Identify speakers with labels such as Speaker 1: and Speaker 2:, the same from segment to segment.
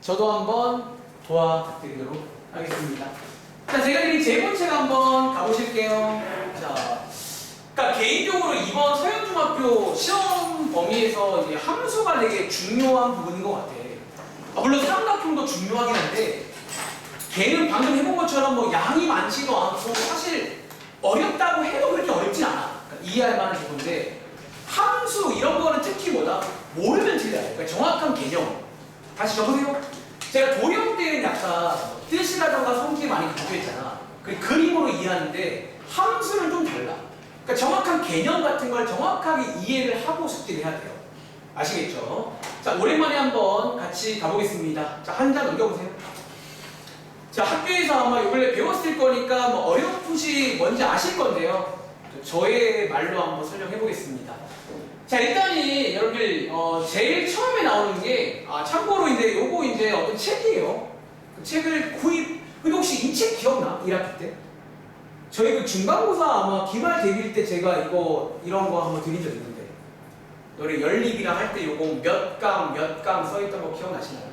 Speaker 1: 저도 한번 도와드리도록 하겠습니다. 자, 제가 드린 제 번째가 한번 가보실게요. 자, 그러니까 개인적으로 이번 서영중학교 시험 범위에서 이제 함수가 되게 중요한 부분인 것 같아. 물론 삼각형도 중요하긴 한데, 걔는 방금 해본 것처럼 뭐 양이 많지도 않고 사실 어렵다고 해도 그렇게 어렵진 않아. 그러니까 이해할 만한 부분인데, 함수 이런 거는 특히 뭐다? 모르면 틀려요. 그러니까 정확한 개념. 다시 적으세요. 제가 도령 때는 약간 뜻이라던가 성질이 많이 강조했잖아. 그림으로 이해하는데 함수는 좀 달라. 그러니까 정확한 개념 같은 걸 정확하게 이해를 하고 숙제를 해야 돼요. 아시겠죠? 자, 오랜만에 한번 같이 가보겠습니다. 자, 한 장 넘겨보세요. 자, 학교에서 아마 요 근래 배웠을 거니까 뭐 어렴풋이 뭔지 아실 건데요. 저의 말로 한번 설명해 보겠습니다. 자, 일단이 여러분들 제일 처음에 나오는 게 참고로 이제 요거 이제 어떤 책이에요. 그 책을 근데 혹시 이 책 기억나? 1학기 때? 저희 그 중간고사 아마 기말 대비일 때 제가 이런 거 한번 드린 적 있는데, 너네 연립이랑 할 때 요거 몇 강 써있던 거 기억나시나요?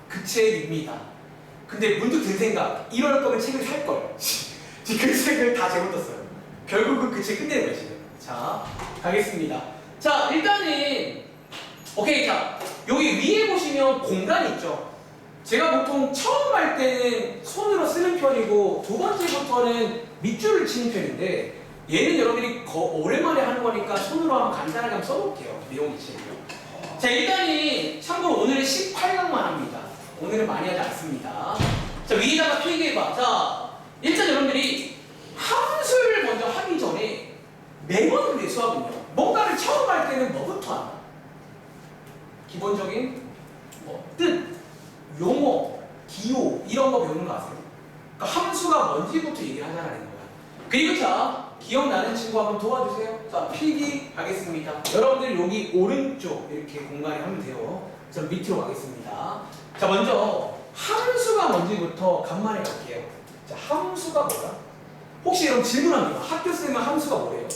Speaker 1: 그 책입니다. 근데 문득 든 생각, 이럴 거면 책을 살걸. 그 책을 다 제못떴어요. 결국은 그 책 끝내는 거예요, 지금. 자, 가겠습니다. 자, 일단은 오케이. 자, 여기 위에 보시면 공간이 있죠. 제가 보통 처음 할 때는 손으로 쓰는 편이고 두 번째부터는 밑줄을 치는 편인데, 얘는 여러분들이 오랜만에 하는 거니까 손으로 한번 간단하게 한번 써볼게요. 내용 자체를요. 자, 일단은 참고로 오늘은 18강만 합니다. 오늘은 많이 하지 않습니다. 자, 위에다가 필기해봐. 자, 일단 여러분들이 함수를 먼저 하기 전에 매번 그래, 수학은요. 뭔가를 처음 할 때는 뭐부터 하나? 기본적인 뜻, 용어, 기호 이런 거 배우는 거 아세요? 그러니까 함수가 뭔지부터 얘기를 하자는 거야. 그리고 자, 기억나는 친구 한번 도와주세요. 자, 필기 가겠습니다. 여러분들 여기 오른쪽 이렇게 공간에 하면 돼요. 저 밑으로 가겠습니다. 자, 먼저 함수가 뭔지부터 간만에 갈게요. 자, 함수가 뭐야? 혹시 여러분 질문합니다. 학교 쌤은 함수가 뭐예요?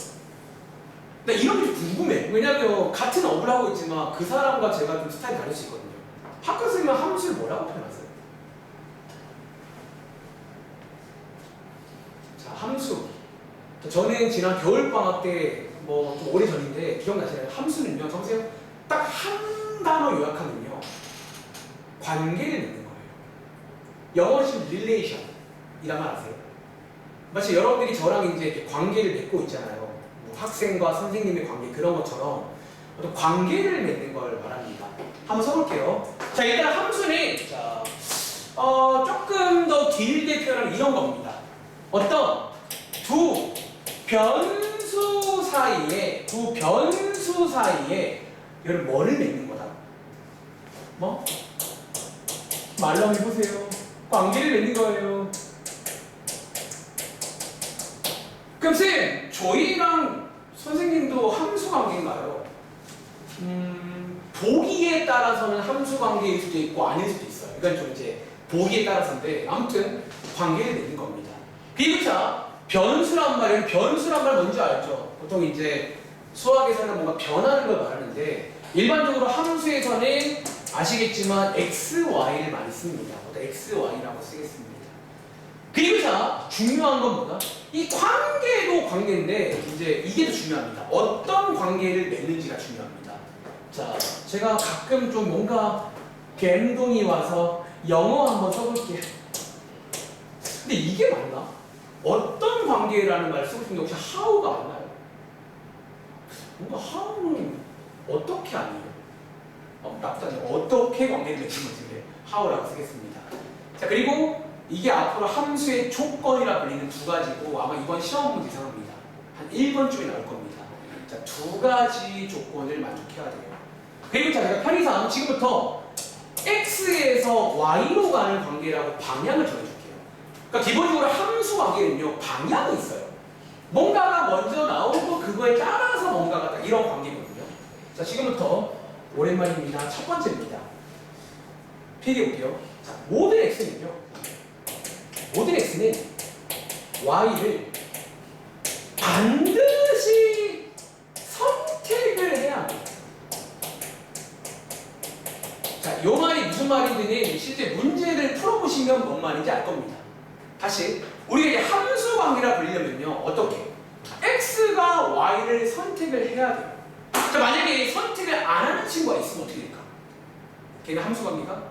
Speaker 1: 나 이런 게 좀 궁금해. 왜냐면 같은 업을 하고 있지만 그 사람과 제가 좀 스타일이 다를 수 있거든요. 학교 쌤은 함수를 뭐라고 표현하세요? 자, 함수. 저는 지난 겨울방학 때 뭐 좀 오래 전인데 기억나시나요? 함수는요, 보세요. 딱 한 단어 요약하면요, 관계를 맺는 거예요. 영어로 치면 relation이란 말 아세요? 마치 여러분들이 저랑 이제 이렇게 관계를 맺고 있잖아요. 뭐 학생과 선생님의 관계, 그런 것처럼 어떤 관계를 맺는 걸 말합니다. 한번 써볼게요. 자, 일단 함수는 조금 더 길게 표현하면 이런 겁니다. 어떤 두 변수 사이에 이걸 뭐를 맺는 거다? 뭐? 말로 한번 해보세요. 관계를 맺는 거예요. 그럼 쌤, 저희랑 선생님도 함수 관계인가요? 보기에 따라서는 함수 관계일 수도 있고 아닐 수도 있어요. 이건 좀 이제 보기에 따라서인데, 아무튼 관계를 맺는 겁니다. 그리고 자, 변수란 말 뭔지 알죠? 보통 이제 수학에서는 뭔가 변하는 걸 말하는데, 일반적으로 함수에서는 아시겠지만 x, y를 많이 씁니다. x, y라고 쓰겠습니다. 그리고 자, 중요한 건 뭐다? 이 관계도 관계인데 이제 이게 더 중요합니다. 어떤 관계를 맺는지가 중요합니다. 자, 제가 가끔 좀 뭔가 갬동이 와서 영어 한번 써볼게요. 근데 이게 맞나? 어떤 관계라는 말을 쓰고 싶은데 혹시 how가 맞나요? 뭔가 how는 어떻게 아니에요? 나쁘지 않아요. 어떻게 관계를 맺는 건지 how라고 쓰겠습니다. 자, 그리고 이게 앞으로 함수의 조건이라 불리는 두 가지고 아마 이번 시험 문제 이상합니다. 한 1번쯤에 나올 겁니다. 자, 두 가지 조건을 만족해야 돼요. 그리고 자, 제가 편의상 지금부터 x에서 y로 가는 관계라고 방향을 정해줄게요. 그러니까 기본적으로 함수 관계는요, 방향이 있어요. 뭔가가 먼저 나오고 그거에 따라서 뭔가가 딱 이런 관계거든요. 자, 지금부터 오랜만입니다. 첫 번째입니다. 필기 볼게요. 자, 모든 x는요, 모든 x는 y를 반드시 선택을 해야 합니다. 자, 요 말이 무슨 말인지는 실제 문제를 풀어보시면 뭔 말인지 알 겁니다. 다시 우리가 이제 함수 관계라 불리려면요 어떻게? x가 y를 선택을 해야 돼요. 자, 만약에 선택을 안 하는 친구가 있으면 어떻게 될까? 걔는 함수 관계가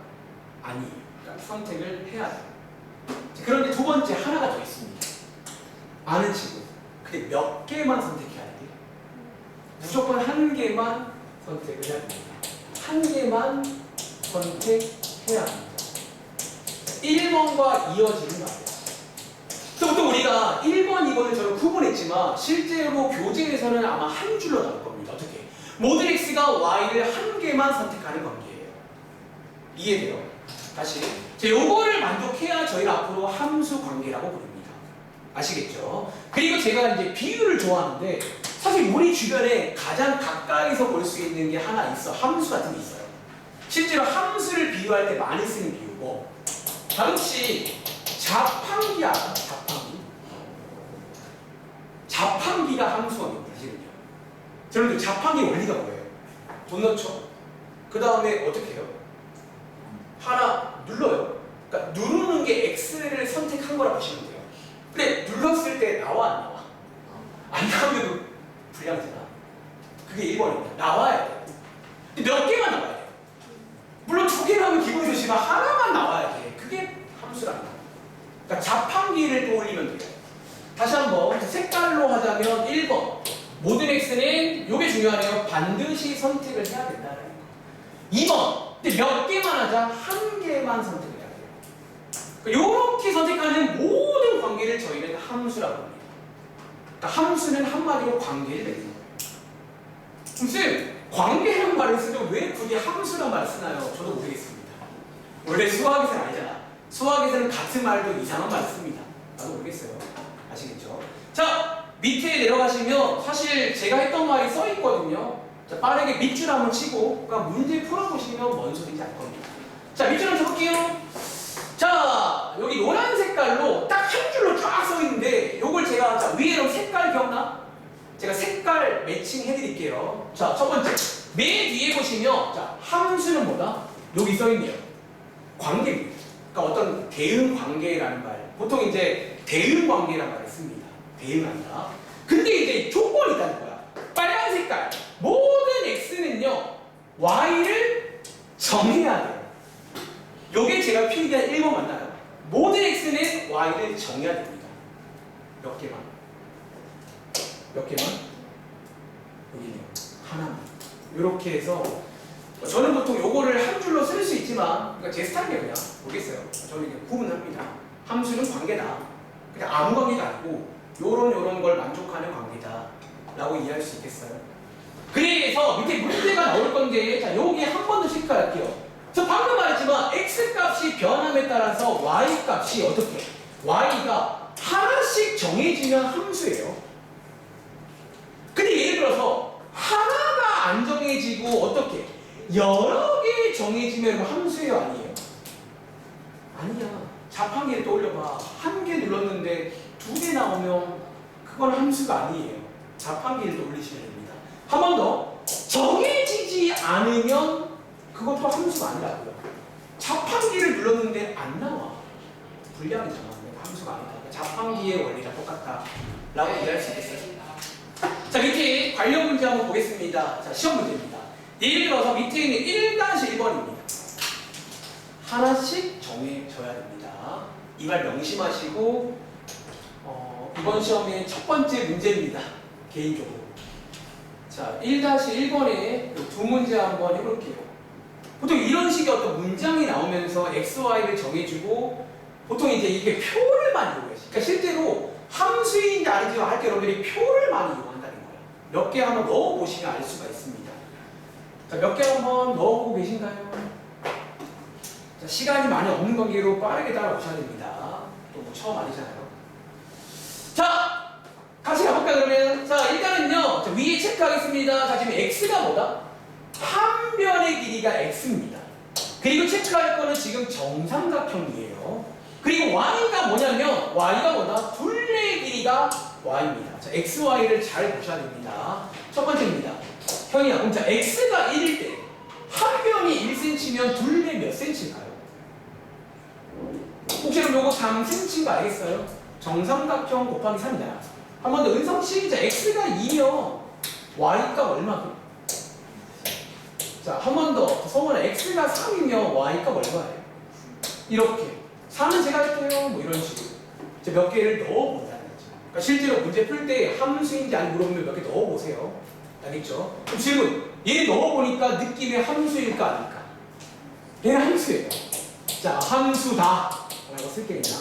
Speaker 1: 아니에요. 그러니까 선택을 해야 돼요. 자, 그런데 두 번째 하나가 더 있습니다. 아는 친구. 근데 몇 개만 선택해야 돼요. 무조건 한 개만 선택을 해야 됩니다. 한 개만 선택해야 합니다. 1번과 이어지는 말이에요. 또 우리가 1번, 2번을 저는 구분했지만 실제로 교재에서는 아마 한 줄로 나올 겁니다. 어떻게? 모든 x가 y를 한 개만 선택하는 관계예요. 이해돼요? 다시. 자, 요거를 만족해야 저희가 앞으로 함수 관계라고 부릅니다. 아시겠죠? 그리고 제가 이제 비유를 좋아하는데 사실 우리 주변에 가장 가까이서 볼 수 있는 게 하나 있어. 함수 같은 게 있어요. 실제로 함수를 비유할 때 많이 쓰는 비유고 혹시 자판기 알아? 자판기가 함수관계입니다. 사실은요. 여러분들 자판기 원리가 뭐예요? 돈 넣죠? 그 다음에 어떻게 해요? 하나 눌러요. 그러니까 누르는 게 X를 선택한 거라고 보시면 돼요. 근데 눌렀을 때 나와 안 나와? 안 나오면 불량이잖아. 그게 1번입니다. 나와야 돼요. 근데 몇 개만 나와야 돼요. 물론 두 개 나오면 기분이 좋지만 하나만 나와야 돼. 그게 함수랍니다. 그러니까 자판기를 떠올리면 돼요. 다시 한번 색깔로 하자면 1번 모든 x는 요게 중요하네요. 반드시 선택을 해야 된다는 거. 2번 근데 몇 개만 하자 한 개만 선택을 해야 돼요. 요렇게 선택하는 모든 관계를 저희는 함수라고 합니다. 그러니까 함수는 한마디로 관계를 맺는 거예요. 무슨 관계라는 말을 쓰죠. 왜 굳이 함수란 말을 쓰나요? 저도 모르겠습니다. 원래 수학에서는 아니잖아. 수학에서는 같은 말도 이상한 말을 씁니다. 나도 모르겠어요. 아시겠죠? 자, 밑에 내려가시면 사실 제가 했던 말이 써 있거든요. 자, 빠르게 밑줄 한번 치고 그러니까 문제 풀어보시면 뭔 소리인지 알 겁니다. 자, 밑줄 한번 쳐볼게요. 자, 여기 노란 색깔로 딱 한 줄로 쫙 써 있는데 요걸 제가 자, 위에로 색깔 기억나? 제가 색깔 매칭 해드릴게요. 자, 첫 번째 맨 뒤에 보시면 자, 함수는 뭐다? 여기 써 있네요. 관계입니다. 그러니까 어떤 대응 관계라는 말. 보통 이제 대응 관계라는 말을 씁니다. 대응한다. 근데 이제 조건이 있다는 거야. 빨간 색깔. 모든 x는요, y를 정해야 돼요. 요게 제가 필기한 1번 맞나요? 모든 x는 y를 정해야 됩니다. 몇 개만? 몇 개만? 여기네요. 하나만. 이렇게 해서 저는 보통 요거를 한 줄로 쓸 수 있지만 그러니까 제 스타일이에요. 그냥 모르겠어요. 저는 이게 구분합니다. 함수는 관계다. 그냥 아무 관계가 아니고 요런 걸 만족하는 관계다 라고 이해할 수 있겠어요. 그래서 밑에 문제가 나올 건데 자 여기 한 번 더 체크할게요. 저 방금 말했지만 x값이 변함에 따라서 y값이 어떻게? y가 하나씩 정해지면 함수예요. 근데 예를 들어서 하나가 안 정해지고 어떻게? 여러 개 정해지면 함수예요? 아니에요? 아니야. 자판기를 떠올려봐. 한 개 눌렀는데 두 개 나오면 그건 함수가 아니에요. 자판기를 떠올리시면 됩니다. 한 번 더. 정해지지 않으면 그것도 함수가 아니라고요. 자판기를 눌렀는데 안 나와. 불량이잖아. 함수가 아니다. 자판기의 원리가 똑같다. 라고 이해할 수 있겠어요. 자, 밑에 관련 문제 한번 보겠습니다. 자, 시험 문제입니다. 예를 들어서 밑에 있는 1-1번입니다. 하나씩 정해져야 됩니다. 이 말 명심하시고 이번 시험의 첫 번째 문제입니다. 개인적으로. 자, 1-1번에 두 문제 한번 해볼게요. 보통 이런 식의 어떤 문장이 나오면서 x, y를 정해주고 보통 이제 이게 표를 많이 이용해요. 그러니까 실제로 함수인지 아닌지 할 때 여러분들이 표를 많이 이용한다는 거예요. 몇 개 한번 넣어보시면 알 수가 있습니다. 자, 몇 개 한번 넣어보고 계신가요? 자, 시간이 많이 없는 관계로 빠르게 따라오셔야 됩니다. 또 뭐 처음 아니잖아요. 자, 같이 가볼까 그러면? 자, 일단은요. 자, 위에 체크하겠습니다. 자, 지금 x가 뭐다? 한 변의 길이가 x입니다. 그리고 체크할 거는 지금 정삼각형이에요. 그리고 y가 뭐냐면 y가 뭐다? 둘레의 길이가 y입니다. 자, x, y를 잘 보셔야 됩니다. 첫 번째입니다. 형이야, 그럼 자, x가 1일 때 한 변이 1cm면 둘레 몇 cm일까요? 혹시 그럼 요거 3cm인 거 알겠어요? 정삼각형 곱하기 3이잖아. 한 번 더 은성 시작. x가 2면 y가 얼마고? 자, 한 번 더. 성원아, x가 3이면 y가 얼마예요? 이렇게. 3은 제가 할게요. 뭐 이런 식으로. 이제 몇 개를 넣어본다는 거죠. 그러니까 실제로 문제 풀 때 함수인지 아닌지 물어보면 몇 개 넣어보세요. 알겠죠? 그럼 질문. 얘 넣어보니까 느낌의 함수일까 아닐까? 얘는 함수예요. 자, 함수다. 라고 쓸게 그냥.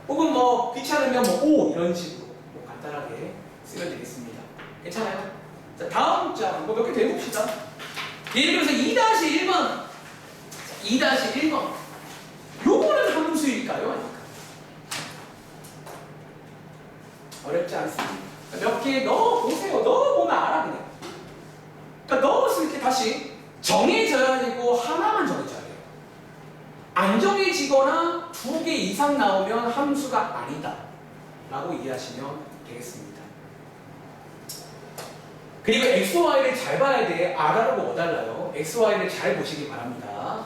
Speaker 1: 혹은 뭐 귀찮으면 뭐 O 이런 식으로 뭐 간단하게 쓰면 되겠습니다. 괜찮아요? 자, 다음 장 뭐 몇 개 더 해봅시다. 예를 들어서 2-1번 2-1번 요거는 함수일까요? 아닐까? 어렵지 않습니다. 몇 개 넣어보세요. 넣어보면 알아 그냥. 그러니까 넣었을 때 다시 정해져야 되고 하나만 정해져야 돼요. 안 정해지거나 2개 이상 나오면 함수가 아니다 라고 이해하시면 되겠습니다. 그리고 XY를 잘 봐야 돼. R하고 뭐 달라요? XY를 잘 보시기 바랍니다.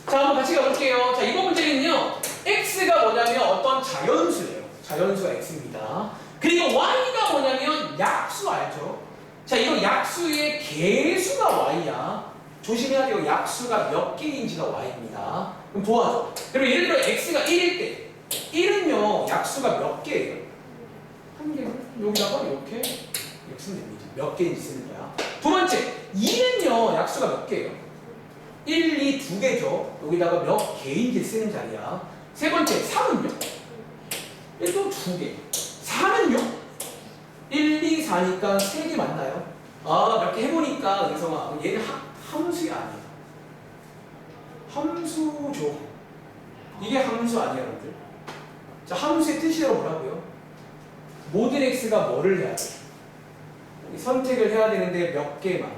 Speaker 1: 자, 한번 같이 가볼게요. 자, 이번 문제는요, X가 뭐냐면 어떤 자연수예요. 자연수가 X입니다. 그리고 Y가 뭐냐면 약수 알죠? 자, 이거 약수의 개수가 Y야. 조심해야 돼요. 약수가 몇 개인지가 Y입니다. 그럼 도와줘. 그럼 예를 들어 X가 1일 때 1은요 약수가 몇 개예요? 한 개. 여기다가 이렇게 쓰면 됩니다. 몇 개인지 쓰는 거야. 두 번째 2는요 약수가 몇 개예요? 1, 2, 2개죠. 여기다가 몇 개인지 쓰는 자리야. 세 번째 3은요? 1도 2개. 4는요? 1, 2, 4니까 3개 맞나요? 아, 몇 개 해보니까 은성아 얘는 함수가 아니에요. 함수죠. 이게 함수 아니에요, 여러분들. 자, 함수의 뜻이라고 뭐라고요? 모든 x가 뭐를 해야 돼? 선택을 해야 되는데 몇 개만.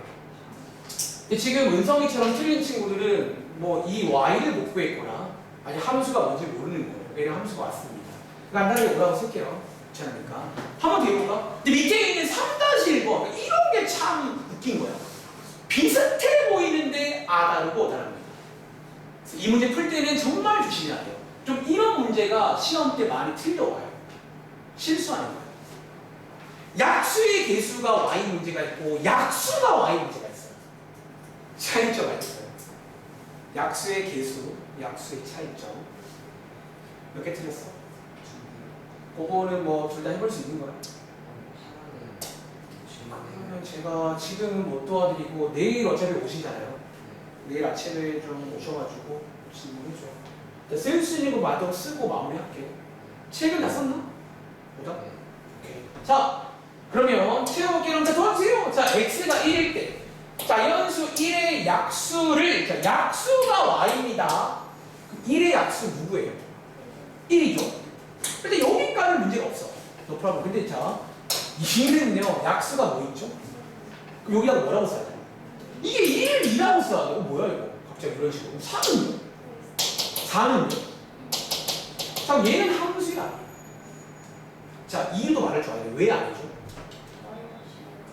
Speaker 1: 지금 은성이처럼 틀린 친구들은 뭐 이 y를 못 구했거나 아니 함수가 뭔지 모르는 거예요. 얘는 함수가 왔습니다. 간단하게 뭐라고 쓸게요. 괜찮으니까. 한번 더 해볼까? 근데 밑에 있는 3-1번 이런 게 참 웃긴 거야. 비슷해 보이는데 다르고 다릅니다. 이 문제 풀 때는 정말 조심해야 돼요. 좀 이런 문제가 시험 때 많이 틀려와요. 실수하는 거예요. 약수의 개수가 y 문제가 있고 약수가 y 문제가 있어요. 차이점이 있어요. 약수의 개수, 약수의 차이점. 몇 개 틀렸어? 그거는 뭐 둘 다 해볼 수 있는 거야. 그러면 제가 지금은 못 도와드리고 내일 어차피 오시잖아요. 내일 아침에 좀 오셔가지고 질문해줘. 쓸 수 있는 거 마저 쓰고 마무리할게요. 책은 다 썼나? 보다? 오케이. 자, 그러면 채워볼게요. 자, 도와주세요. 자, x가 1일 때. 자, 연수 1의 약수를, 자, 약수가 y입니다. 1의 약수 누구예요? 1이죠. 근데 여기까지는 문제가 없어. no problem. 근데 자, 2는요, 약수가 뭐 있죠? 그럼 여기다가 뭐라고 써야 돼? 이게 1을 2라고 써야 돼. 뭐야, 이거? 갑자기 이런 식으로. 4는요? 4는요? 자, 얘는 함수야. 자, 이유도 말해줘야 돼. 왜 안 해줘?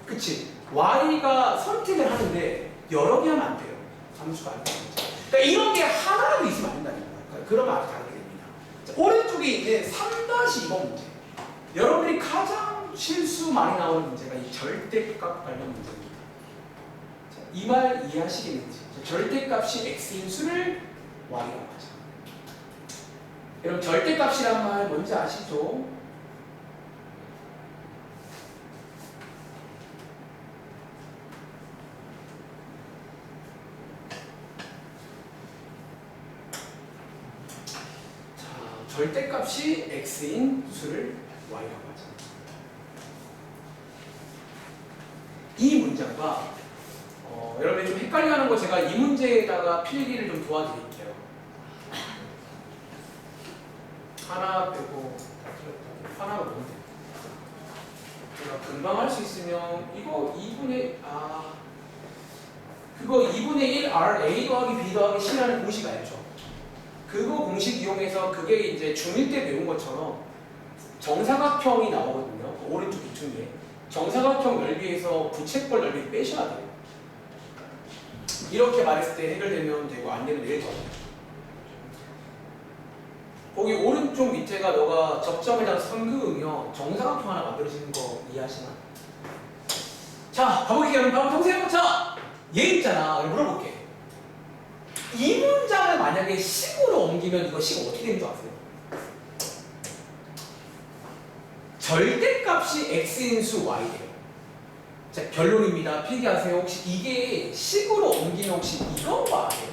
Speaker 1: 그치? y가 선택을 하는데 여러 개 하면 안 돼요. 함수가 안 돼요. 그러니까 이런 게 하나라도 있으면 안 된다는 거예요. 그러니까 그러면 아주 다르게 됩니다. 자, 오른쪽에 있는 3-2번 문제. 여러분들이 가장 실수 많이 나오는 문제가 이 절대값 관련 문제입니다. 이 말 이해하시겠는지. 절대값이 x인 수를 y라고 하죠. 여러분 절대값이란 말 뭔지 아시죠? 절대값이 x인 수를 y라고 하죠. 이 문장과 여러분이 좀 헷갈려하는 거 제가 이 문제에다가 필기를 좀 도와드릴게요. 하나 빼고 하나가 뭔데? 제가 금방 할 수 있으면 이거 2분의 그거 2분의 1 r a 더하기 b 더하기 c라는 공식 알죠? 그거 공식 이용해서 그게 이제 중1 때 배운 것처럼 정사각형이 나오거든요. 오른쪽 기둥에 정사각형 넓이에서 부채꼴 넓이를 빼셔야 돼요. 이렇게 말했을 때 해결되면 되고 안 되면 내일 더. 거기 오른쪽 밑에가 너가 접점에다가 선 그으면 정사각형 하나 만들어지는 거 이해하시나? 자, 가볼게요. 그럼 바로 보세요. 자, 얘 있잖아. 물어볼게. 이 문장을 만약에 식으로 옮기면 이거 식 어떻게 되는 줄 아세요? 절대값이 x인 수 y래요. 자, 결론입니다. 필기하세요. 혹시 이게 식으로 옮기면 혹시 이런 거 아세요?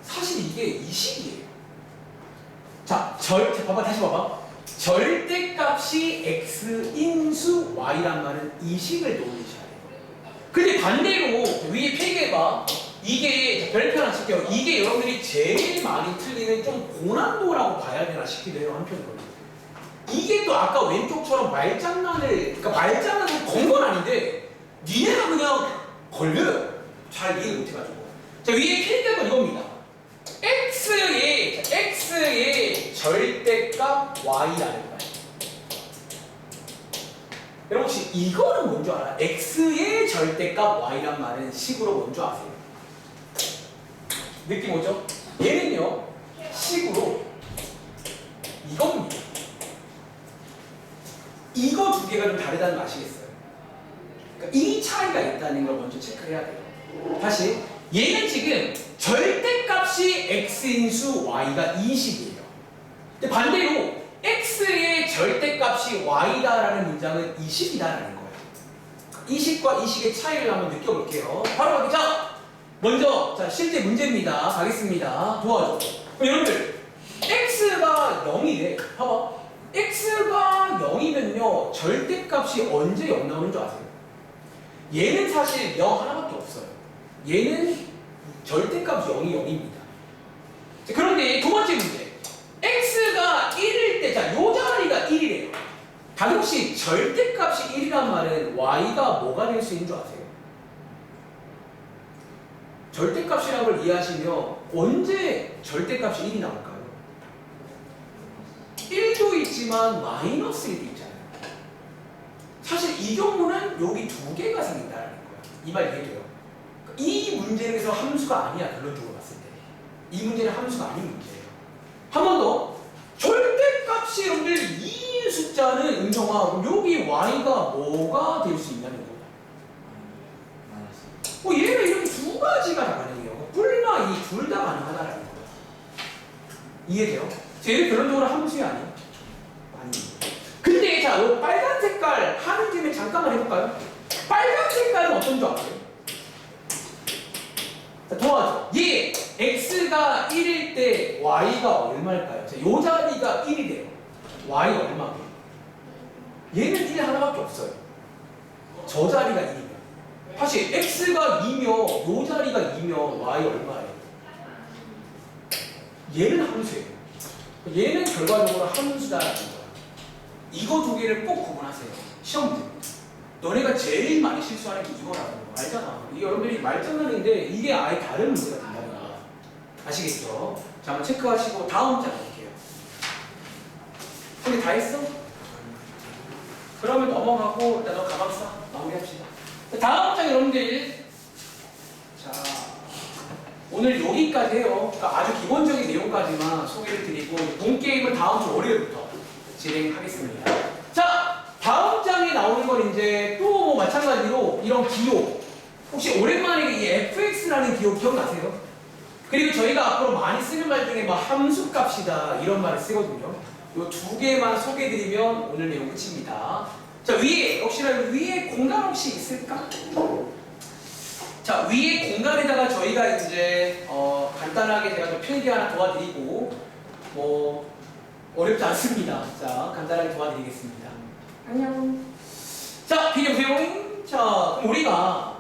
Speaker 1: 사실 이게 이 식이에요. 자, 봐봐, 다시 봐봐. 절대값이 x인 수 y란 말은 이 식을 떠올리셔야 돼요. 근데 반대로 위에 필기해봐. 이게 별표 하나 칠게요. 이게 여러분들이 제일 많이 틀리는 좀 고난도라고 봐야 되나 싶기도 해요. 한편으로. 이게 또 아까 왼쪽처럼 그러니까 말장난을 건 건 아닌데 니네가 그냥 걸려요. 잘 이해를 못해가지고. 자, 위에 필기한 건 이겁니다. x의 절대값 y라는 거예요. 여러분 혹시 이거는 뭔지 알아요? x의 절대값 y란 말은 식으로 뭔지 아세요? 느낌 오죠? 얘는요 식으로 이겁니다. 이거 두 개가 좀 다르다는 거 아시겠어요? 그러니까 이 차이가 있다는 걸 먼저 체크해야 돼요. 다시 얘는 지금 절대값이 x인 수 y가 이 식이에요. 근데 반대로 x의 절대값이 y다라는 문장은 이 식이다라는 거예요. 이 식과 이 식의 차이를 한번 느껴볼게요. 바로 가기 자 먼저 자 실제 문제입니다. 가겠습니다. 도와줘. 그럼 여러분들 x가 0이래. 봐봐. x가 0이면요 절대값이 언제 0 나오는 줄 아세요? 얘는 사실 0 하나밖에 없어요. 얘는 절대값 0이 0입니다. 자, 그런데 두 번째 문제. x가 1일 때, 자, 요 자리가 1이래요. 다들 혹시 절대값이 1이란 말은 y가 뭐가 될 수 있는 줄 아세요? 절대값이라는 걸 이해하시면 언제 절대값이 1이 나올까요? 1도 있지만 마이너스 1도 있잖아요. 사실 이 경우는 여기 두 개가 생긴다는 거예요. 이 말 이해돼요? 이 문제에서 함수가 아니야. 결론적으로 봤을 때. 이 문제는 함수가 아닌 문제예요. 한 번 더. 절대값이 여러분들 이 숫자는 은정아 그럼 여기 y가 뭐가 될 수 있냐는 거야. 얘는 이렇게 두 가지가 다 가능해요. 뿔과 이 둘 다 가능하다라는 거야. 이해돼요? 제일 결론적으로 함수이 아니에요. 아니에요. 근데 자, 요 빨간 색깔 하는 김에 잠깐만 해볼까요? 빨간 색깔은 어떤 줄 아세요? 자, 도와줘. 얘 x가 1일 때 y가 얼마일까요? 자, 요 자리가 1이래요. y 얼마게? 얘는 1 하나밖에 없어요. 저 자리가 1이면. 사실 x가 2면 요 자리가 2면 y 얼마예요? 얘는 함수예요. 얘는 결과적으로 함수다라는 거야. 이거 두 개를 꼭 구분하세요. 시험 문제입니다. 너네가 제일 많이 실수하는 게 이거라는 거 알잖아. 이게 여러분들이 말장난인데 이게 아예 다른 문제가 된다는 거야. 아시겠죠? 자, 한번 체크하시고 다음 장 볼게요. 우리 다 했어? 그러면 넘어가고 일단 너 가방 싸. 마무리합시다. 다음 장 여러분들 자 오늘 여기까지 해요. 그러니까 아주 기본적인 내용까지만 소개를 드리고 본 게임은 다음 주 월요일부터 진행하겠습니다. 자, 다음 장에 나오는 건 이제 또 뭐 마찬가지로 이런 기호. 혹시 오랜만에 이 fx라는 기호 기억나세요? 그리고 저희가 앞으로 많이 쓰는 말 중에 뭐 함수값이다 이런 말을 쓰거든요. 이 두 개만 소개해드리면 오늘 내용 끝입니다. 자, 위에 혹시나 위에 공간 혹시 있을까? 자, 위에 공간에다가 저희가 이제 간단하게 제가 좀 필기 하나 도와드리고 뭐 어렵지 않습니다. 자, 간단하게 도와드리겠습니다. 안녕. 자, 비디오 보세요. 자, 그럼 우리가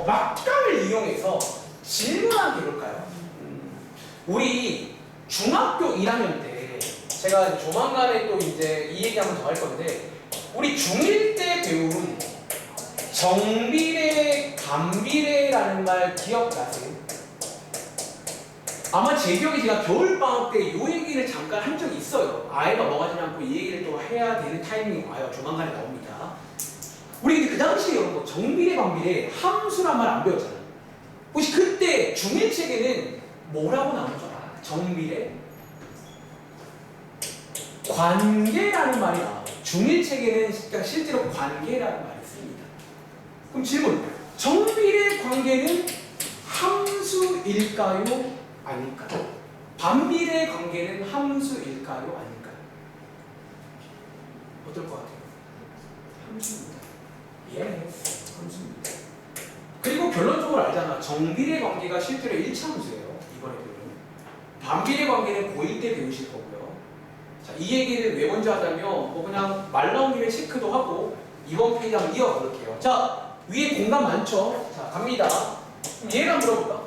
Speaker 1: 막강을 이용해서 질문 하나 해볼까요? 우리 중학교 1학년 때 제가 조만간에 또 이제 이 얘기 한번 더 할 건데 우리 중1 때 배운 정비례, 간비례라는 말 기억나세요? 아마 제 기억에 제가 겨울방학 때 이 얘기를 잠깐 한 적이 있어요. 아이가 뭐가 되지 않고 이 얘기를 또 해야 되는 타이밍이 와요. 조만간에 나옵니다. 우리 근데 그 당시에 이런 거 정비례 반비례 함수란 말 안 배웠잖아. 혹시 그때 중1 책에는 뭐라고 나오죠? 정비례 관계라는 말이 나와요. 중1 책에는 실제로 관계라는 말이 씁니다. 그럼 질문, 정비례 관계는 함수일까요? 아닐까요? 반비례 관계는 함수일까요? 아닐까요? 어떨 것 같아요? 함수입니다. 예, 함수입니다. 그리고 결론적으로 알잖아. 정비례 관계가 실제로 1차 함수예요. 이번에 배우는. 반비례 관계는 고1 때 배우실 거고요. 자, 이 얘기를 왜 먼저 하자면 뭐 그냥 말 나온 김에 체크도 하고 이번 페이지 한번 이어가 볼게요. 자, 위에 공간 많죠? 자, 갑니다. 그럼 얘를 한번 물어볼까?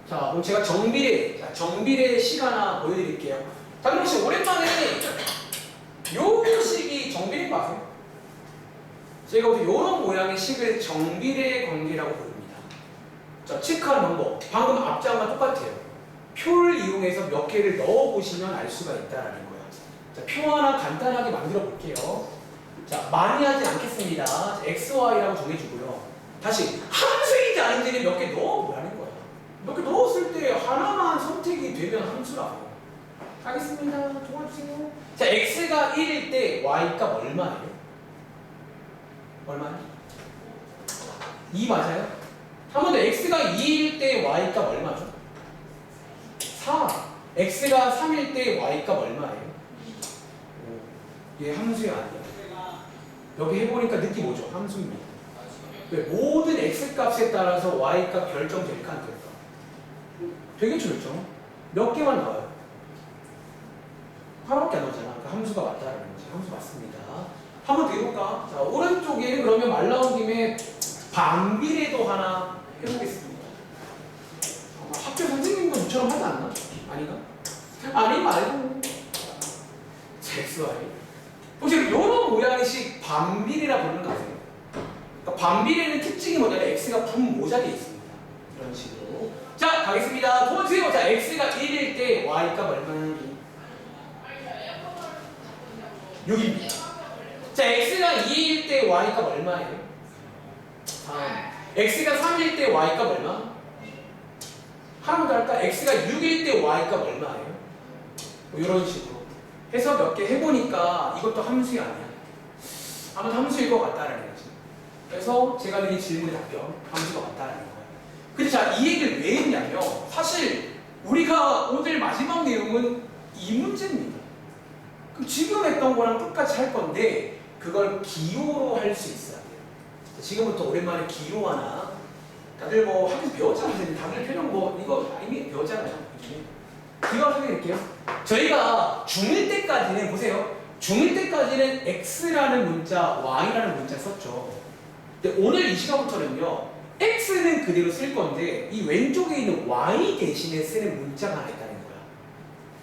Speaker 1: 자, 그럼 제가 정비례 식 하나 보여드릴게요. 자, 그럼 혹시 오랜만에 요 식이 정비례인 거 아세요? 제가 이런 모양의 식을 정비례 관계라고 부릅니다. 자, 체크하는 방법. 방금 앞장과 똑같아요. 표를 이용해서 몇 개를 넣어보시면 알 수가 있다는 거예요. 자, 표 하나 간단하게 만들어 볼게요. 자, 많이 하진 않겠습니다. 자, x, y라고 정해주고요. 다시 함수인지 아닌지를 몇 개 넣어보라는 거야. 몇 개 넣었을 때 하나만 선택이 되면 함수라고. 알겠습니다. 도와주세요. 자, x가 1일 때 y값 얼마예요? 얼마요? 2 맞아요? 한 번 더, x가 2일 때 y값 얼마죠? 4. x가 3일 때 y값 얼마예요? 얘 함수야 아니야? 여기 해보니까 느낌 오죠? 함수입니다. 왜? 모든 x값에 따라서 y값 결정될까 안 될까? 되겠죠, 그렇죠? 몇 개만 나와요? 하나밖에 안 나오잖아. 그러니까 함수가 맞다라는 거지. 함수 맞습니다. 한 번 더 해볼까? 자, 오른쪽에 그러면 말 나온 김에 반비례도 하나 해보겠습니다. 학교 선생님도 이처럼 하지 않나? 아닌가? 아니 말고 XY. 혹시 이런 모양의 식 반비례라 부르는 거 아세요? 그러니까 반비례는 특징이 뭐냐면 x가 분모자리에 있습니다. 이런 식으로. 자, 가겠습니다. 두 번째요. 자, x가 1일 때 y값 얼마나? 6입니다. 자, x가 2일 때 y값 얼마예요? 3. x가 3일 때 y값 얼마? 하나 더 할까? x가 6일 때 y값 얼마예요? 뭐 이런 식으로 해서 몇 개 해보니까 이것도 함수가 아니야. 아무튼 함수일 것 같다라는 거지. 그래서 제가 드린 질문의 답변, 함수가 맞다라는 거예요. 근데 자, 이 얘기를 왜 했냐면 사실 우리가 오늘 마지막 내용은 이 문제입니다. 그럼 지금 했던 거랑 똑같이 할 건데 그걸 기호로 할 수 있어야 돼요. 지금부터 오랜만에 기호 하나. 다들 뭐 학교에서 배웠잖아요. 다들 표현 뭐 이거 이미 배웠잖아요. 기호 하나 설명드릴게요. 저희가 중1 때까지는 보세요. 중1 때까지는 x라는 문자, y라는 문자 썼죠. 근데 오늘 이 시간부터는요. x는 그대로 쓸 건데 이 왼쪽에 있는 y 대신에 쓰는 문자가 하나 있다는 거야.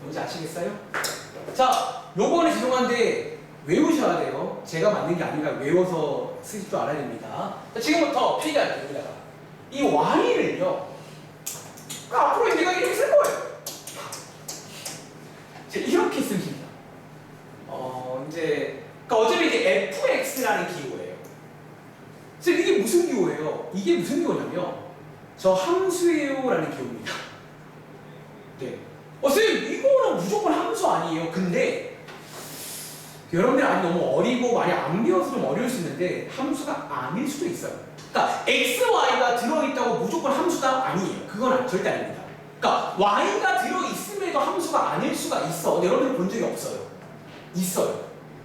Speaker 1: 뭔지 아시겠어요? 자, 요거는 죄송한데 외우셔야 돼요. 제가 만든 게 아니라 외워서 쓰실 줄 알아야 됩니다. 자, 지금부터 필기할게요. 여기다가 이 y를요. 앞으로 내가 이렇게 쓸 거예요. 이렇게 씁니다. 이제 그러니까 어차피 이제 fx라는 기호예요. 그래서 이게 무슨 기호예요? 이게 무슨 기호냐면 저 함수예요라는 기호입니다. 네. 선생님 이거는 무조건 함수 아니에요. 근데 여러분들 아직 너무 어리고 많이 안 배워서 좀 어려울 수 있는데 함수가 아닐 수도 있어요. 그러니까 x, y가 들어있다고 무조건 함수다? 아니에요. 그건 절대 아닙니다. 그러니까 y가 들어있음에도 함수가 아닐 수가 있어. 근데 여러분들 본 적이 없어요. 있어요.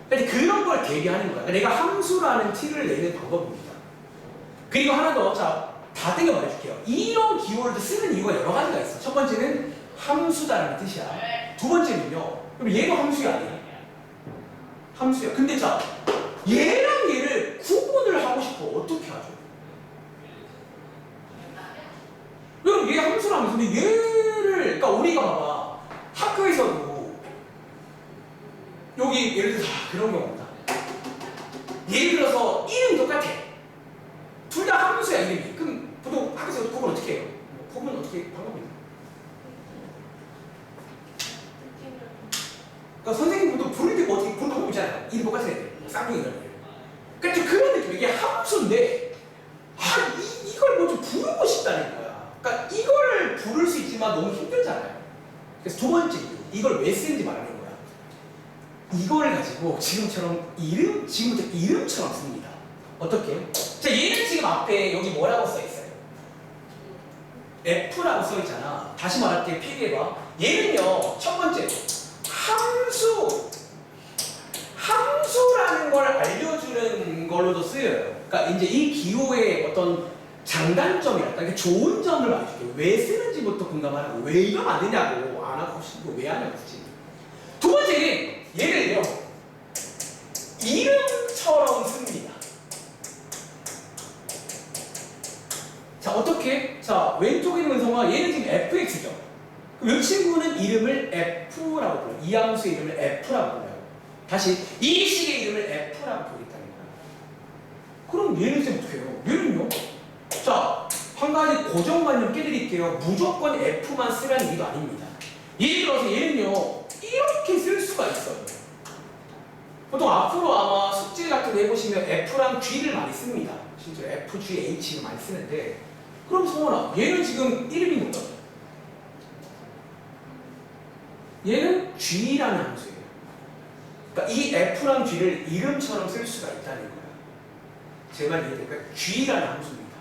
Speaker 1: 근데 그런 걸 대비하는 거야. 내가 함수라는 티를 내는 방법입니다. 그리고 하나 더, 자, 다 땡겨 말해줄게요. 이런 기호를 쓰는 이유가 여러 가지가 있어. 첫 번째는 함수다라는 뜻이야. 두 번째는요, 그럼 얘도 함수가 아니야. 함수야. 근데 자, 얘랑 얘를 구분을 하고 싶어. 어떻게 하죠? 그럼 얘 함수라면서 근데 얘를, 그러니까 우리가 봐봐. 학교에서도 여기 예를 들어서 그런 경우 없나? 예를 들어서 이름이 똑같아. 둘 다 함수야, 이름이. 그럼 보통 학교에서 구분 어떻게 해요? 구분 어떻게 방법이 있나? 그러니까 선생님분도 부를 때 어떻게 부르는 방법 있잖아요. 이름 똑같아야 돼. 쌍둥이 이런 거. 그러니까 좀 그런 느낌. 이게 함수인데 이걸 뭐 좀 부르고 싶다는 거야. 그러니까 이거를 부를 수 있지만 너무 힘들잖아요. 그래서 두 번째 이걸 왜 쓰는지 말하는 거야. 이걸 가지고 지금부터 이름처럼 씁니다. 어떻게? 자, 얘는 지금 앞에 여기 뭐라고 써 있어요? F라고 써 있잖아. 다시 말할게. 필기해봐. 얘는요, 첫 번째 함수라는 걸 알려주는 걸로도 쓰여요. 그러니까 이제 이 기호의 어떤 장단점이랄까, 이게 좋은 점을 말해줄게요. 왜 쓰는지부터 공감하라고. 왜 이거 안 되냐고. 안 하고 싶고 왜 하냐고 굳이. 두 번째는 예를 들어 이름처럼 씁니다. 자, 어떻게? 자, 왼쪽 이름은 성화, 얘는 지금 fx죠. 그럼 이 친구는 이름을 f라고 불러요. 이 함수의 이름을 f라고 불러요. 다시 이 식의 이름을 f라고 부르겠다는 거야. 그럼 얘는 쌤 어떻게 해요? 얘는요? 자, 한 가지 고정관념 깨드릴게요. 무조건 f만 쓰라는 얘기도 아닙니다. 예를 들어서 얘는요, 이렇게 쓸 수가 있어요. 보통 앞으로 아마 숙제 같은 거 해보시면 f랑 g를 많이 씁니다. 실제로 f, g, h를 많이 쓰는데, 그럼 성원아, 얘는 지금 이름이 뭐야? 얘는 g라는 함수예요. 그러니까 이 f랑 g를 이름처럼 쓸 수가 있다는 거야. 제 말 이해될까요? 그러니까 g라는 함수입니다.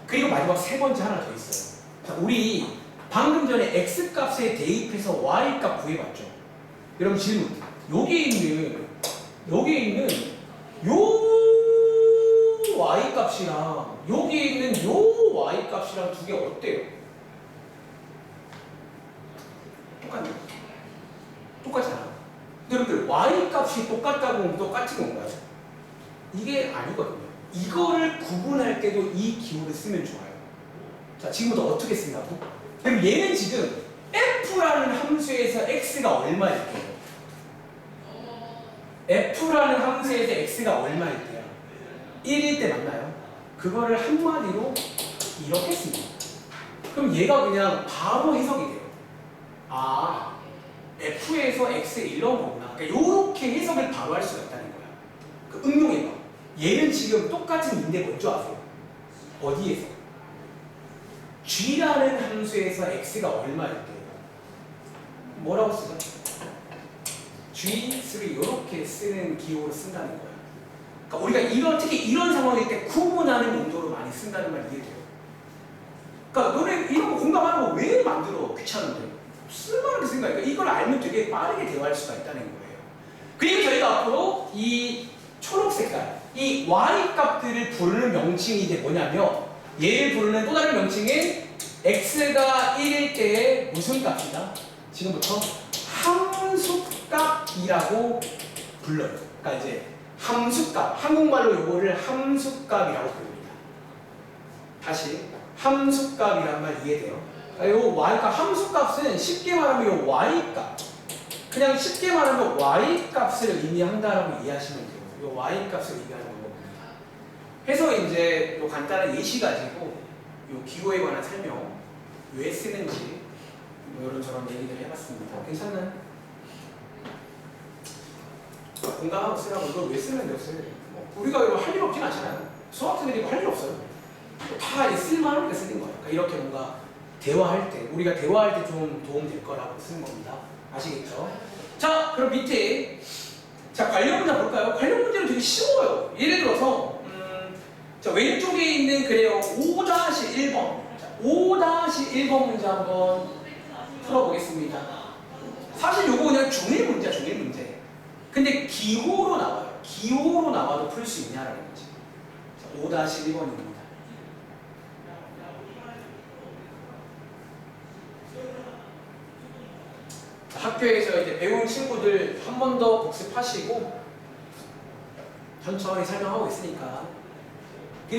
Speaker 1: 그리고 마지막 세 번째 하나 더 있어요. 자, 우리 방금 전에 x 값에 대입해서 y 값 구해봤죠? 여러분 질문. 여기에 있는 요 y 값이랑 여기에 있는 요 y 값이랑 두 개 어때요? 똑같네요. 똑같잖아. 여러분들 y 값이 똑같다고 하면 똑같은 건가요? 이게 아니거든요. 이거를 구분할 때도 이 기호를 쓰면 좋아요. 자, 지금부터 어떻게 쓴다고? 그럼 얘는 지금 f라는 함수에서 x가 얼마일 때요? f라는 함수에서 x가 얼마일 때요? 1일 때 맞나요? 그거를 한마디로 이렇게 씁니다. 그럼 얘가 그냥 바로 해석이 돼요. 아, f에서 x를 일러온 거구나. 그러니까 이렇게 해석을 바로 할 수가 있다는 거야. 그 응용해봐. 얘는 지금 똑같은 인데 뭔지 아세요? 어디에서? g라는 함수에서 x가 얼마일 때요? 뭐라고 쓰죠? g3 이렇게 쓰는 기호로 쓴다는 거야. 그러니까 우리가 특히 이런 상황일 때 구분하는 용도로 많이 쓴다는 말 이해돼요? 그러니까 너네 이런 거 공감하는 거 왜 만들어? 귀찮은데. 쓸만하게 생각해. 이걸 알면 되게 빠르게 대화할 수가 있다는 거예요. 그리고 저희가 앞으로 이 초록 색깔, 이 y 값들을 부르는 명칭이 이제 뭐냐면, 얘를 부르는 또 다른 명칭은 x가 1일 때의 무슨 값이다? 지금부터 함수값이라고 불러요. 그러니까 이제 함수값, 한국말로 이거를 함수값이라고 부릅니다. 다시 함수값이란 말 이해돼요? 그러니까 이 y값, 함수값은 쉽게 말하면 이 y값, 그냥 쉽게 말하면 y값을 의미한다라고 이해하시면 돼요. 이 y값을 의미하는 겁니다. 해서 이제 이 간단한 예시 가지고 이 기호에 관한 설명, 왜 쓰는지 뭐 이런저런 얘기를 해봤습니다. 괜찮나요? 공감하고 쓰라고 이걸 왜 쓰는데 없어요? 우리가 이거 할 일 없진 않잖아요. 수학생들이 이거 할 일 없어요. 다 쓸만하니까 쓰는 거예요. 그러니까 이렇게 뭔가 대화할 때, 우리가 대화할 때 좀 도움될 거라고 쓰는 겁니다. 아시겠죠? 자, 그럼 밑에 자, 관련 문제 볼까요? 관련 문제는 되게 쉬워요. 예를 들어서 자, 왼쪽에 있는 그래요 5-1번 5-1번 문제 한번 풀어보겠습니다. 사실 요거 그냥 중일 문제야, 중일 문제. 근데 기호로 나와요. 기호로 나와도 풀 수 있냐라는 거지. 5-1번입니다. 학교에서 이제 배운 친구들 한 번 더 복습하시고 천천히 설명하고 있으니까.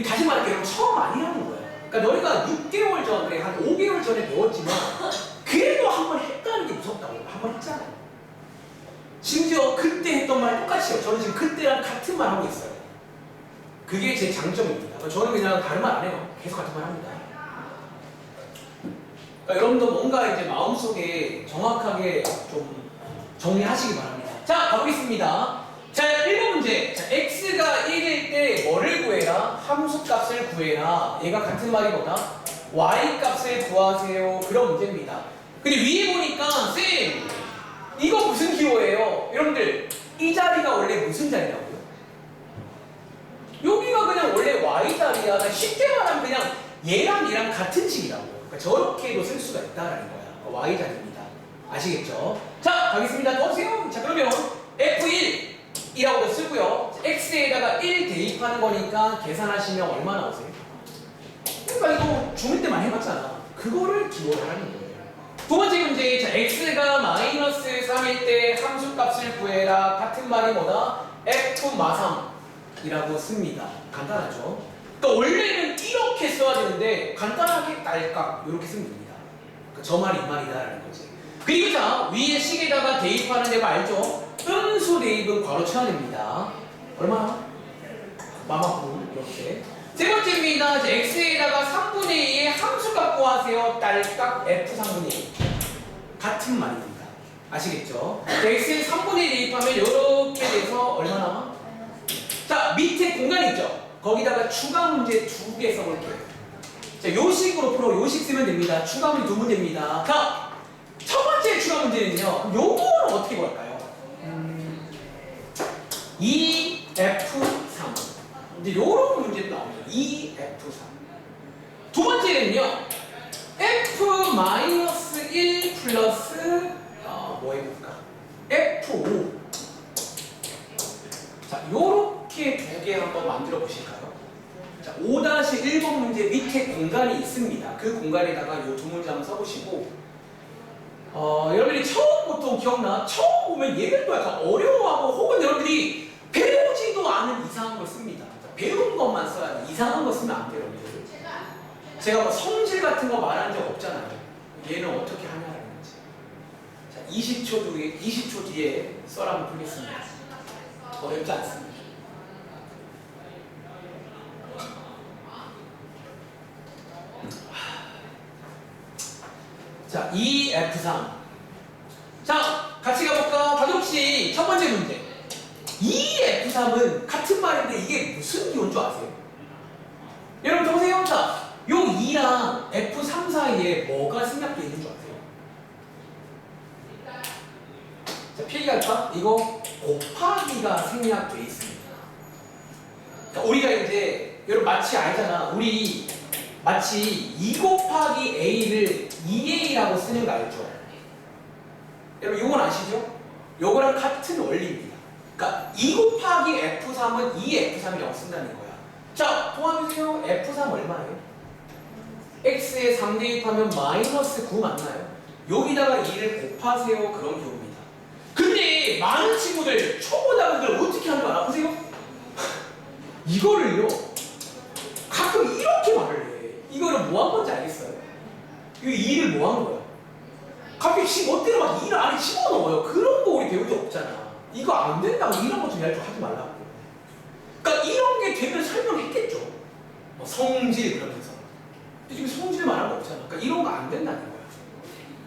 Speaker 1: 다시 말할게요. 처음 아니라는 거야. 그러니까 너희가 6개월 전, 그래 한 5개월 전에 배웠지만 그래도 한 번 했다는 게 무섭다고. 한 번 했잖아요. 심지어 그때 했던 말 똑같이요. 저는 지금 그때랑 같은 말 하고 있어요. 그게 제 장점입니다. 저는 그냥 다른 말 안 해요. 계속 같은 말 합니다. 그러니까 여러분도 뭔가 이제 마음속에 정확하게 좀 정리하시기 바랍니다. 자, 가보겠습니다. 자, 1번 문제. 자, x가 1일 때 뭐를 구해라? 함수값을 구해라. 얘가 같은 말이 뭐다? y값을 구하세요. 그런 문제입니다. 근데 위에 보니까 쌤 이거 무슨 기호예요? 여러분들 이 자리가 원래 무슨 자리라고요? 여기가 그냥 원래 y자리야. 쉽게 말하면 그냥 얘랑 같은 식이라고. 그러니까 저렇게도 쓸 수가 있다라는 거야. 그러니까 y자리입니다. 아시겠죠? 자, 가겠습니다. 넣으세요. 자, 그러면 F1이라고도 쓰고요. x에다가 1 대입하는 거니까 계산하시면 얼마 나오세요? 그러니까 이거 중1 때만 해봤잖아. 그거를 기호를 하는 거예요. 두 번째 문제. 자, x가 마이너스 3일 때 함수값을 구해라. 같은 말이 뭐다? f 마삼이라고 씁니다. 간단하죠? 그러니까 원래는 이렇게 써야 되는데 간단하게 딸깍 이렇게 쓰면 됩니다. 그러니까 저 말이 이 말이다라는 거지. 그리고 자, 위에 식에다가 대입하는 데가 알죠? 음수 대입은 괄호 쳐야 됩니다. 얼마나? 마마구 이렇게. 세 번째입니다. x에다가 3분의 2의 함수값 구하세요. 딸깍 f 3분의 2. 같은 말입니다. 아시겠죠? x에 3분의 1 대입하면 이렇게 돼서 얼마나? 자, 밑에 공간이 있죠? 거기다가 추가 문제 2개 써볼게요. 자, 요 식으로 풀어. 요 식 쓰면 됩니다. 추가 문제 2문제입니다. 자, 첫 번째 추가 문제는요. 요거는 어떻게 볼까요? 2F3. 이제 요런 문제도 나옵니다. 2F3. 두 번째는요. F-1 플러스 뭐 해볼까? F5. 자, 요렇게 두 개 한번 만들어 보실까요? 자, 5-1번 문제 밑에 공간이 있습니다. 그 공간에다가 요 두 문제 한번 써보시고 여러분들이 처음 보통 기억나? 처음 보면 얘들도 약간 어려워하고 혹은 여러분들이 배우지도 않은 이상한 걸 씁니다. 배운 것만 써야 돼. 이상한 거 쓰면 안 돼요, 여러분들. 제가 뭐 성질 같은 거 말한 적 없잖아요. 얘는 어떻게 하냐라는 거지. 자, 20초 뒤에 썰 한번 풀겠습니다. 어렵지 않습니다. 자, 2F3. 자, 같이 가볼까? 다들 혹시 첫 번째 문제. 2F3은 같은 말인데 이게 무슨 기호인 줄 아세요? 여러분 보세요. 자, 요 2랑 F3 사이에 뭐가 생략되어 있는 줄 아세요? 자, 필기할까? 이거 곱하기가 생략되어 있습니다. 자, 우리가 이제 여러분 마치 알잖아. 우리 마치 2 곱하기 A를 2A라고 쓰는 거 알죠? 여러분 이건 아시죠? 요거랑 같은 원리입니다. 그러니까 2 곱하기 F3은 2F3이라고 쓴다는 거야. 자, 도와주세요. F3 얼마예요? X에 3 대입하면 마이너스 9 맞나요? 여기다가 2를 곱하세요. 그런 기호입니다. 근데 많은 친구들, 초보자분들 어떻게 하는 줄 알아? 보세요. 이거를요. 가끔 이렇게 말을 해. 이거를 뭐 한 건지 알겠어요? 이 2를 뭐 한 거야? 갑자기 멋대로 막 2를 안에 집어넣어요. 그런 거 우리 배운 적 없잖아. 이거 안 된다고 이런 거 좀 하지 말라고. 그러니까 이런 게 되면 설명했겠죠. 뭐 성질 그러면서. 근데 지금 성질 말한 거 없잖아. 그러니까 이런 거 안 된다는 거야.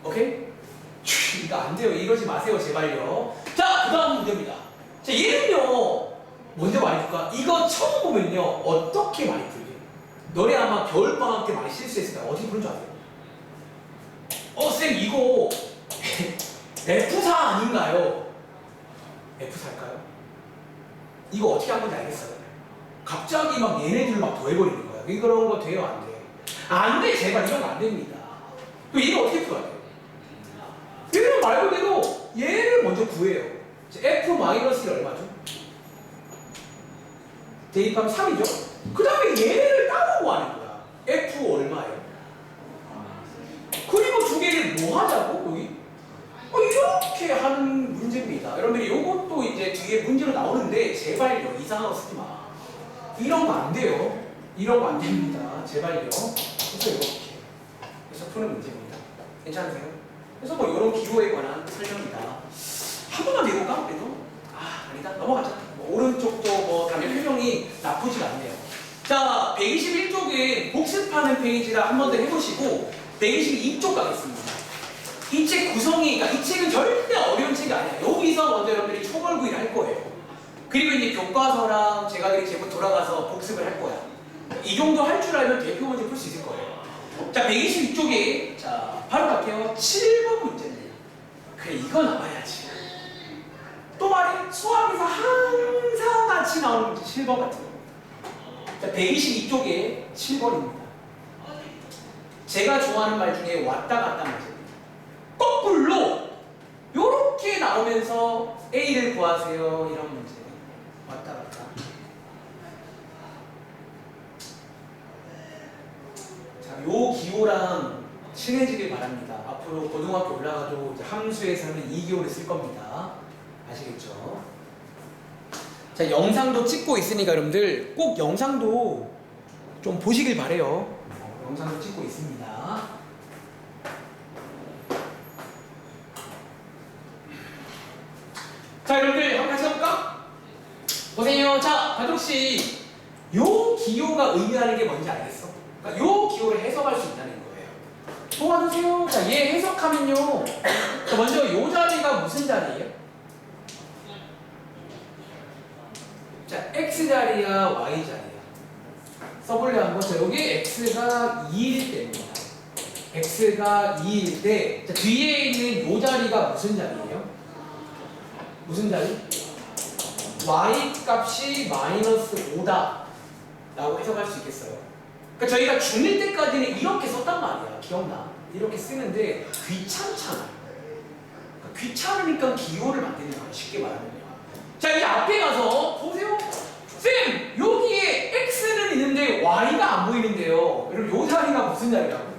Speaker 1: 오케이? 이거 안 돼요. 이러지 마세요. 제발요. 자, 그 다음 문제입니다. 자, 얘는요. 먼저 말해줄까? 이거 처음 보면요. 어떻게 많이 풀게? 너네 아마 겨울방학 때 많이 실수했을 거야. 어떻게 푸는 줄 아세요? 쌤 이거 F4 아닌가요? F4일까요? 이거 어떻게 한 건지 알겠어요? 갑자기 막 얘네들 막 더해버리는 거야. 이런 거 돼요? 안 돼? 안 돼! 제발 이런 거 안 됩니다. 그럼 얘를 어떻게 풀어야 돼요? 얘는 말 그대로 얘를 먼저 구해요. F-1이 얼마죠? 대입하면 3이죠? 그 다음에 얘를 따로 구하는 거야. F 얼마예요? 그리고 두 개를 뭐 하자고? 여기? 이렇게 하는 문제입니다. 여러분들이 이것도 이제 뒤에 문제로 나오는데 제발요. 이상한 거 쓰지 마. 이런 거 안 돼요. 이런 거 안 됩니다. 제발요. 그래서 이렇게 해서 푸는 문제입니다. 괜찮으세요? 그래서 뭐 이런 기호에 관한 설명입니다. 한 번만 내볼까? 그래도? 아니다. 넘어가자. 뭐 오른쪽도 뭐 답의 표정이 나쁘지가 않네요. 자, 121쪽은 복습하는 페이지라 한 번 더 해보시고 122쪽 가겠습니다. 이 책 구성이, 그러니까 이 책은 절대 어려운 책이 아니야. 여기서 먼저 여러분들이 초벌구이를 할 거예요. 그리고 이제 교과서랑 제가 드린 제본 돌아가서 복습을 할 거야. 이 정도 할 줄 알면 대표 문제 풀 수 있을 거예요. 자, 122쪽에 자 바로 갈게요. 7번 문제인데요. 그래, 이거 나와야지. 또 말해, 수학에서 항상 같이 나오는 문제 7번 같은 거. 자, 122쪽에 7번입니다. 제가 좋아하는 말 중에 왔다 갔다 문제입니다. 거꾸로 요렇게 나오면서 A를 구하세요, 이런 문제. 왔다 갔다. 자, 요 기호랑 친해지길 바랍니다. 앞으로 고등학교 올라가도 이제 함수에서는 이 기호를 쓸 겁니다. 아시겠죠? 자, 영상도 찍고 있으니까 여러분들 꼭 영상도 좀 보시길 바래요. 영상도 찍고 있습니다. 자, 여러분들 한번 같이 해볼까? 보세요. 자, 가족씨, 요 기호가 의미하는 게 뭔지 알겠어? 그러니까 요 기호를 해석할 수 있다는 거예요. 도와주세요. 자, 얘 해석하면요. 자, 먼저 요 자리가 무슨 자리예요? 자, x 자리야, y 자리야. 써볼래 한번. 자, 여기 x가 2일 때입니다. x가 2일 때, 자, 뒤에 있는 요 자리가 무슨 자리예요? 무슨 자리? y 값이 마이너스 5다 라고 해석할 수 있겠어요. 그러니까 저희가 중1 때까지는 이렇게 썼단 말이야. 기억나? 이렇게 쓰는데 귀찮잖아. 그러니까 귀찮으니까 기호를 만드는 거야. 쉽게 말하면. 자, 이 앞에 가서 보세요. 쌤! 여기에 x는 있는데 y가 안 보이는데요. 여러분, 요 자리가 무슨 자리라고?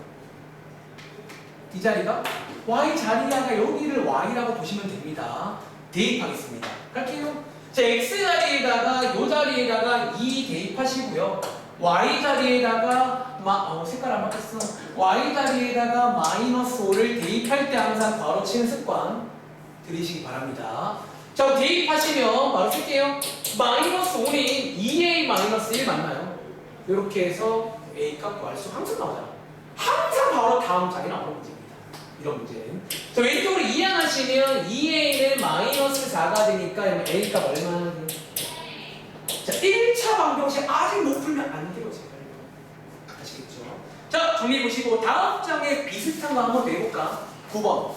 Speaker 1: 이 자리가? y 자리야가 여기를 y라고 보시면 됩니다. 대입하겠습니다. 갈게요. 자, x 자리에다가 요 자리에다가 2 대입하시고요. y 자리에다가 색깔 안 바뀌었어. y 자리에다가 마이너스 5를 대입할 때 항상 괄호치는 습관 들이시기 바랍니다. 자, 대입하시면 바로 쓸게요. 마이너스 5는 2a 마이너스 1 맞나요? 이렇게 해서 a 값 구할 수 항상 나오잖아. 항상 바로 다음 장에 나오는 문제입니다. 이런 문제는. 자, 왼쪽으로 이항하시면 2a는 마이너스 4가 되니까 a 값 얼마나 돼요? 자, 1차 방정식 아직 못 풀면 안 돼요, 제가. 아시겠죠? 자, 정리해보시고 다음 장에 비슷한 거 한번 내볼까? 9번.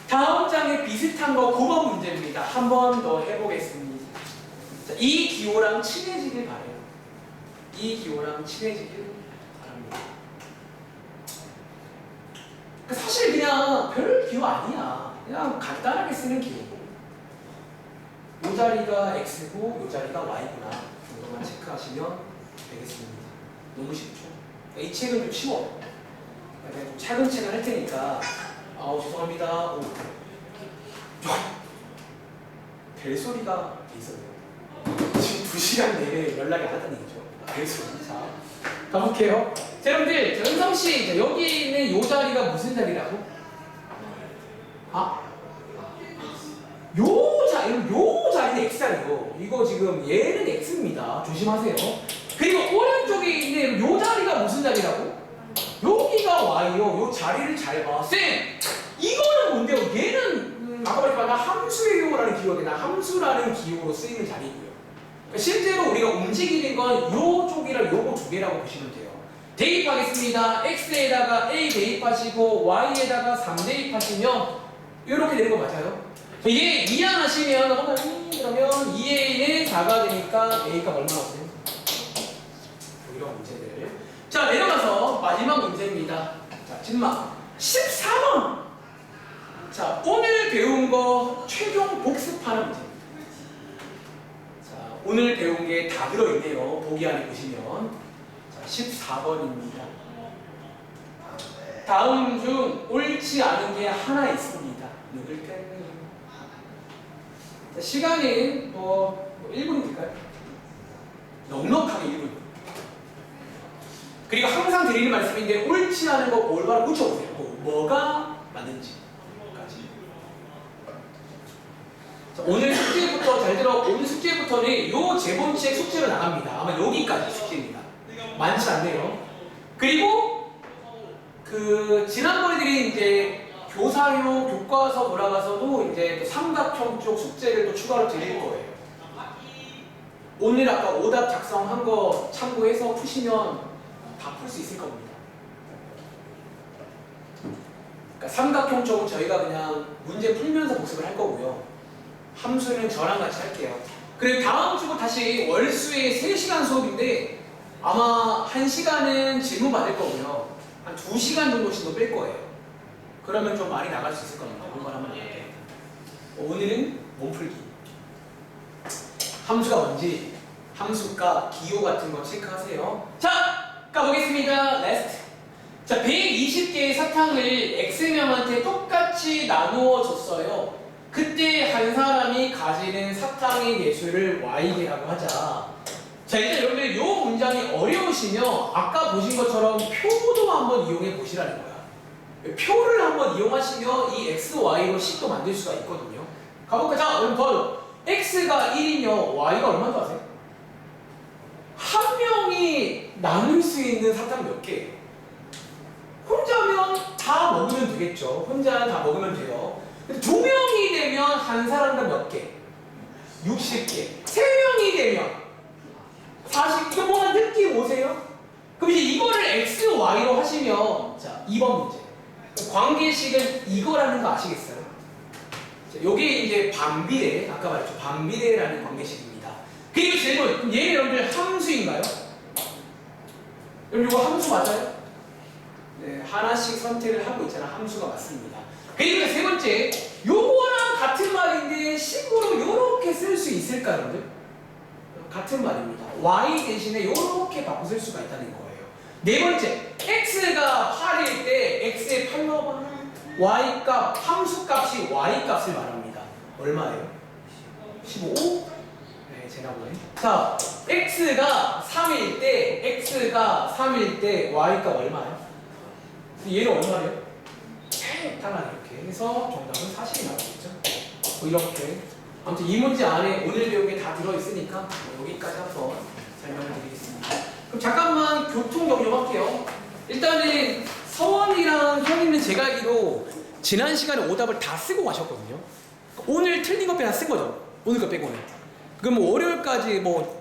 Speaker 1: 다음 장에 비슷한 거 9번 문제입니다. 한 번 더 해보겠습니다. 자, 이 기호랑 친해지길 바래요. 이 기호랑 친해지길 바랍니다. 사실 그냥 별 기호 아니야. 그냥 간단하게 쓰는 기호고. 요 자리가 x고 요 자리가 y구나 정도만 체크하시면 되겠습니다. 너무 쉽죠? 이 책은 좀 쉬워. 그냥 좀 차근차근 할 테니까. 죄송합니다. 벨소리가 있었네요. 지금 2시간 내내 연락이 하던 얘기죠. 벨소리. 자, 가볼게요. 자, 여러분들, 은성씨, 여기 있는 요 자리가 무슨 자리라고? 요 자리는 x자리고, 이거 지금 얘는 x입니다. 조심하세요. 그리고 오른쪽에 있는 요 자리가 무슨 자리라고? 여기가 y요. 요 자리를 잘 봐. 쌤! 이거는 뭔데요? 얘는 아까 말했지만 함수의 기호라는 기호가 함수라는 기호로 쓰이는 자리고요. 그러니까 실제로 우리가 움직이는 건 요쪽이랑 요거 두 개라고 보시면 돼요. 대입하겠습니다. x에다가 a 대입하시고 y에다가 3 대입하시면 이렇게 되는 거 맞아요? 얘 이항하시면 그러면 2a는 4가 되니까 a가 얼마 나오세요? 이런 문제들. 자, 내려가서 마지막 문제입니다. 자, 질문 14번. 자, 오늘 배운 거 최종 복습하는 문제입니다. 자, 오늘 배운 게 다 들어있네요. 보기 안에 보시면. 자, 14번입니다. 다음 중 옳지 않은 게 하나 있습니다. 누굴까요? 자, 시간은 1분이 될까요? 넉넉하게 1분. 그리고 항상 드리는 말씀인데 옳지 않은 거 올바로 고쳐보세요. 뭐가 맞는지. 자, 오늘 숙제부터 잘 들어. 오늘 숙제부터는 요 제본책 숙제로 나갑니다. 아마 여기까지 숙제입니다. 많지 않네요. 그리고 지난번에 드린 이제 교사용 교과서 돌아가서도 이제 또 삼각형 쪽 숙제를 또 추가로 드릴 거예요. 오늘 아까 오답 작성한 거 참고해서 푸시면 다 풀 수 있을 겁니다. 그러니까 삼각형 쪽은 저희가 그냥 문제 풀면서 복습을 할 거고요. 함수는 저랑 같이 할게요. 그리고 다음 주고 다시 월수의 3시간 수업인데 아마 1시간은 질문 받을 거고요. 한 2시간 정도씩도 뺄 거예요. 그러면 좀 많이 나갈 수 있을 겁니다. 그걸 한번 해볼게요. 오늘은 몸풀기. 함수가 뭔지, 함수가 기호 같은 거 체크하세요. 자, 가보겠습니다. 레스트. 자, 120개의 사탕을 X명한테 똑같이 나누어 줬어요. 그때 한 사람이 가지는 사탕의 개수를 Y개라고 하자. 자, 일단 여러분들 이 문장이 어려우시면 아까 보신 것처럼 표도 한번 이용해 보시라는 거야. 표를 한번 이용하시면 이 X, Y로 식도 만들 수가 있거든요. 가볼까? 자, 여러분 봐요. X가 1이면 Y가 얼마인 줄 아세요? 한 명이 나눌 수 있는 사탕 몇 개예요? 혼자면 다 먹으면 되겠죠. 혼자는 다 먹으면 돼요. 근데 2명이 되면 한 사람당 몇 개? 60개. 3명이 되면 40개. 이거 뭔가 느낌 오세요? 그럼 이제 이거를 X, Y로 하시면 자, 2번 문제. 관계식은 이거라는 거 아시겠어요? 자, 요게 이제 반비례, 아까 말했죠. 반비례라는 관계식입니다. 그리고 질문, 얘는 여러분들 함수인가요? 여러분 이거 함수 맞아요? 네, 하나씩 선택을 하고 있잖아. 함수가 맞습니다. 그리고 세 번째, 요거랑 같은 말인데 식으로 요렇게 쓸 수 있을까, 여러분들? 같은 말입니다. Y 대신에 요렇게 바꿔 쓸 수가 있다는 거예요. 네 번째, X가 8일 때 X의 8 넣어봐. Y 값, 함수 값이 Y 값을 말합니다. 얼마예요? 15? 네, 제가 보네. 자, X가 3일 때 Y 값 얼마예요? 얘는 얼마래요? 당연히 이렇게 해서 정답은 40이 나오겠죠. 뭐 이렇게. 아무튼 이 문제 안에 오늘 배운 게 다 들어있으니까 여기까지 한번 설명을 드리겠습니다. 그럼 잠깐만 교통 정리할게요. 일단은 서원이랑 현이는 제가 알기로 지난 시간에 오답을 다 쓰고 가셨거든요. 오늘 틀린 거 빼고 다 쓴 거죠. 오늘 거 빼고는. 그럼 뭐 월요일까지 뭐